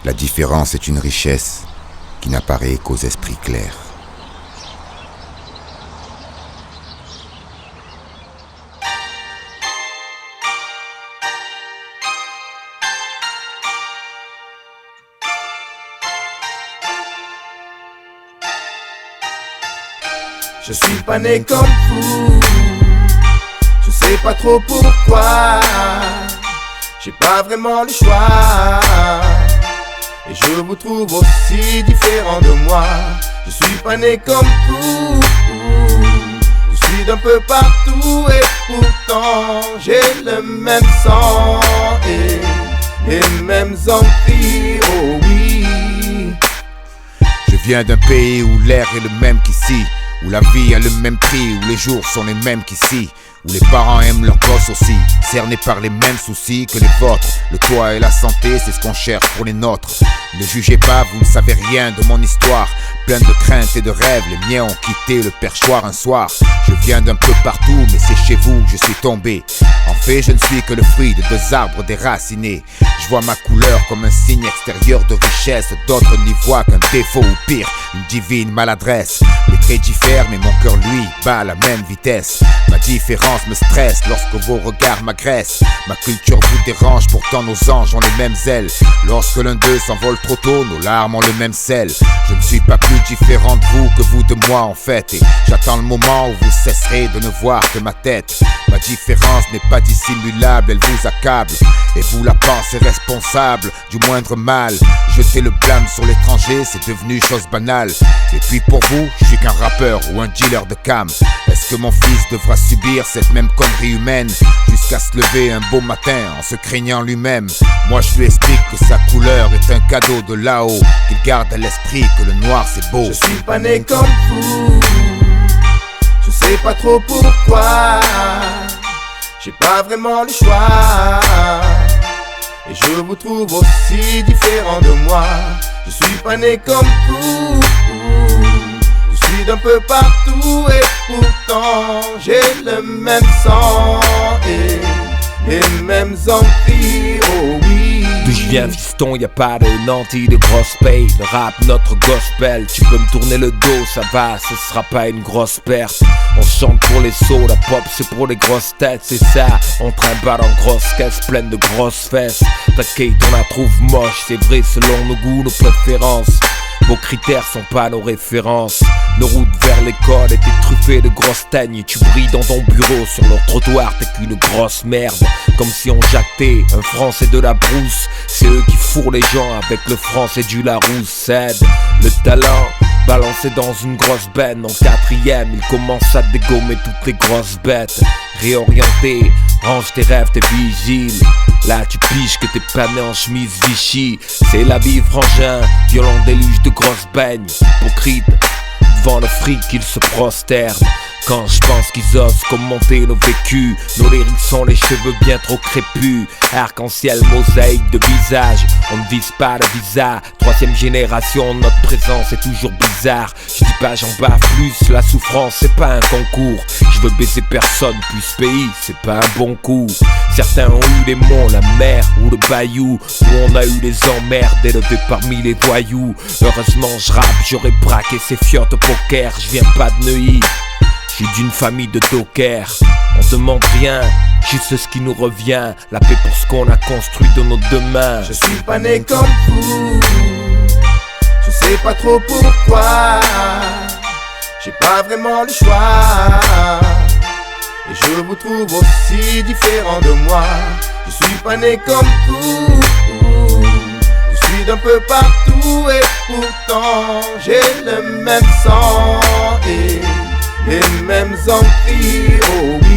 La différence est une richesse qui n'apparaît qu'aux esprits clairs. Je suis pas né comme vous, je sais pas trop pourquoi. J'ai pas vraiment le choix, et je vous trouve aussi différent de moi. Je suis pas né comme vous, je suis d'un peu partout et pourtant j'ai le même sang et les mêmes envies, oh oui. Je viens d'un pays où l'air est le même qu'ici, où la vie a le même prix, où les jours sont les mêmes qu'ici, où les parents aiment leurs gosses aussi, cernés par les mêmes soucis que les vôtres. Le toit et la santé, c'est ce qu'on cherche pour les nôtres. Ne jugez pas, vous ne savez rien de mon histoire. Plein de craintes et de rêves, les miens ont quitté le perchoir un soir. Je viens d'un peu partout, mais c'est chez vous que je suis tombé. En fait, je ne suis que le fruit de deux arbres déracinés. Je vois ma couleur comme un signe extérieur de richesse. D'autres n'y voient qu'un défaut ou pire, une divine maladresse. Les traits diffèrent, mais mon cœur lui bat à la même vitesse. Ma différence me stresse lorsque vos regards m'agressent. Ma culture vous dérange, pourtant nos anges ont les mêmes ailes. Lorsque l'un d'eux s'envole trop tôt, nos larmes ont le même sel. Je ne suis pas plus différent de vous que vous de moi en fait. Et j'attends le moment où vous cesserez de ne voir que ma tête. Ma différence n'est pas dissimulable, elle vous accable. Et vous la pensez responsable du moindre mal. Jeter le blâme sur l'étranger, c'est devenu chose banale. Et puis pour vous, je suis qu'un rappeur ou un dealer de cam. Est-ce que mon fils devra subir cette même connerie humaine jusqu'à se lever un beau matin en se craignant lui-même? Moi je lui explique que sa couleur est un cadeau de là-haut, qu'il garde à l'esprit que le noir c'est beau. Je suis pas né comme vous, je sais pas trop pourquoi. J'ai pas vraiment le choix, et je vous trouve aussi différent de moi. Je suis pas né comme vous, je suis d'un peu partout et pourtant j'ai le même sang et les mêmes envies, oh oui. D'où je viens fiston, y'a pas de nantis de grosse paye. Le rap, notre gospel, tu peux me tourner le dos, ça va, ce sera pas une grosse perte. On chante pour les sauts, la pop c'est pour les grosses têtes, c'est ça. On trimballe en grosses caisses pleines de grosses fesses. T'inquiète, on la trouve moche, c'est vrai selon nos goûts, nos préférences. Vos critères sont pas nos références. Nos routes vers l'école étaient truffées de grosses teignes. Tu brilles dans ton bureau, sur leur trottoir t'es qu'une grosse merde. Comme si on jactait un français de la brousse. C'est eux qui fourrent les gens avec le français du Larousse. Cède le talent balancé dans une grosse benne. En quatrième, il commence à dégommer toutes les grosses bêtes. Réorienté, range tes rêves, tes vigiles. Là tu piges que t'es pas né en chemise Vichy. C'est la vie frangin, violent déluge de grosses baignes. Hypocrite, devant le fric ils se prosternent. Quand je pense qu'ils osent commenter nos vécus. Nos lyrics sont les cheveux bien trop crépus. Arc-en-ciel, mosaïque de visage. On ne vise pas le visa. Troisième génération, notre présence est toujours bizarre. Je dis pas j'en bats plus, la souffrance c'est pas un concours. Je veux baiser personne, puis ce pays c'est pas un bon coup. Certains ont eu les monts, la mer ou le bayou, où on a eu les emmerdes élevés parmi les voyous. Heureusement je rappe, j'aurais braqué ces fiottes au poker. Je viens pas de Neuilly, je suis d'une famille de dockers. On demande rien, juste ce qui nous revient. La paix pour ce qu'on a construit de nos deux mains. Je suis pas né comme vous, je sais pas trop pourquoi. J'ai pas vraiment le choix, et je vous trouve aussi différent de moi. Je suis pas né comme vous, je suis d'un peu partout et pourtant j'ai le même sang et les mêmes envies, oh oui.